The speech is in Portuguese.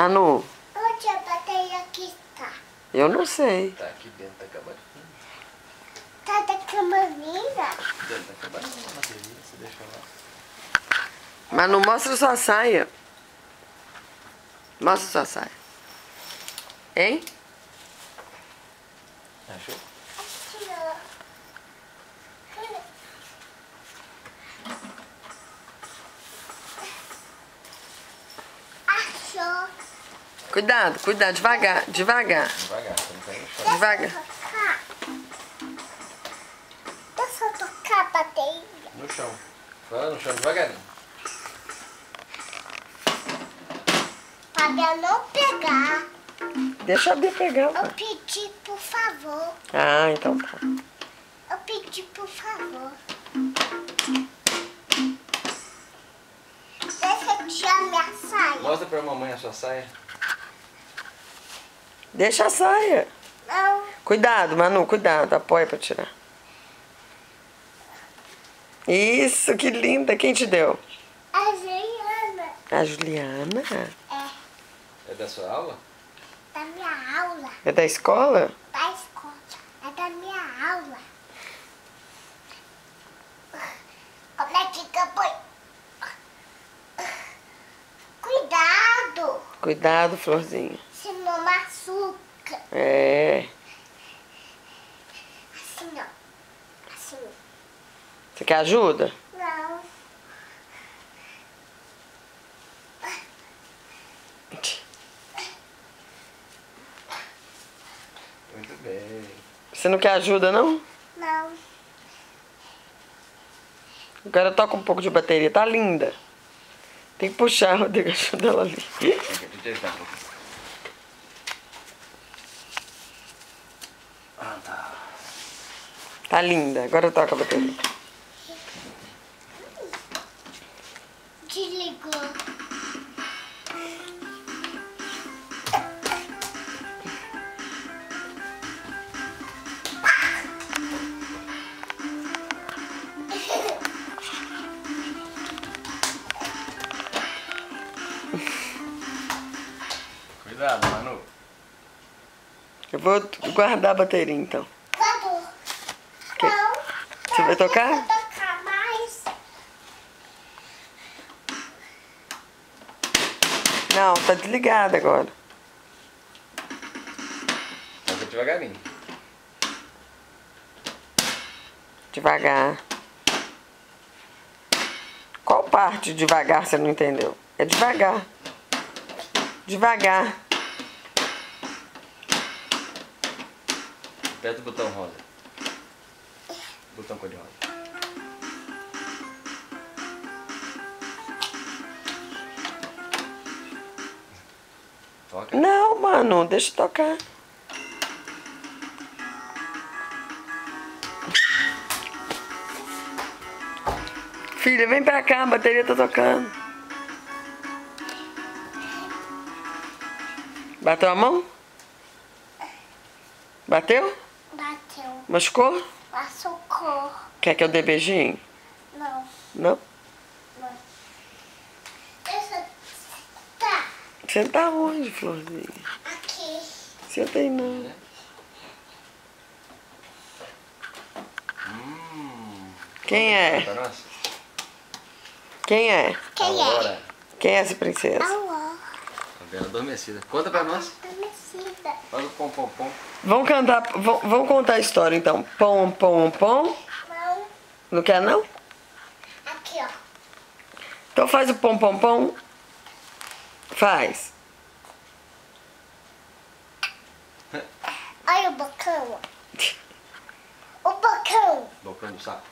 Manu. Onde a bateria aqui está? Eu não sei. Tá aqui dentro da cabaninha. Tá da camarina? Dentro da cabaninha a bateria, você deixa lá. Manu, mostra sua saia. Mostra sua saia. Hein? Achou? Aqui, ó. Achou? Cuidado, cuidado, devagar, devagar. Devagar, você não cai no chão. Devagar. Deixa eu tocar a bateria. No chão. Vai no chão devagarinho. Para eu não pegar, Deixa a Bia pegar. eu Pai. pedi por favor. Ah, então tá. Eu pedi por favor. Deixa eu tirar minha saia. Mostra pra mamãe a sua saia. Deixa a saia. Não. Cuidado, Manu, cuidado. Apoia pra tirar. Isso, que linda. Quem te deu? A Juliana. A Juliana. É da sua aula? Da minha aula. É da escola? Da escola. É da minha aula. Como é que eu põe? Cuidado. Cuidado, Florzinha. Senão machuca. É. Assim, ó. Assim. Você quer ajuda? Não. Muito bem. Você não quer ajuda, não? Não. Agora toca um pouco de bateria. Tá linda. Tem que puxar, Rodrigo. Ajuda ela ali. Deixa eu te ajudar um pouquinho. Ah, tá. Tá linda. Agora toca a bateria. Desligou. Cuidado, Manu. Eu vou guardar a bateria, então. Acabou. Que? Não. Você vai tocar? Eu vou tocar mais. Não, tá desligada agora. Toca devagarinho. Devagar. Qual parte devagar você não entendeu? É devagar. Devagar. Aperta o botão rosa. Botão cor-de-rosa. Toca. Não, mano, deixa eu tocar. Filha, vem pra cá, a bateria tá tocando. Bateu a mão? Bateu? Bateu. Machucou? Machucou. Quer que eu dê beijinho? Não. Não? Não. Deixa. Tá. Você tá onde, Florzinha? Aqui. Senta aí não. Quem é? Pra nós? Quem é? Quem é? Aurora. Quem é essa princesa? Alô. Tá vendo? Adormecida. Conta pra nós. Adormecida. Faz o pom-pom-pom. Vamos cantar, vamos contar a história então. Pom, pom, pom. Não. Não quer não? Aqui, ó. Então faz o pom, pom, pom. Faz. Olha o bocão. O bocão. Bocão do saco.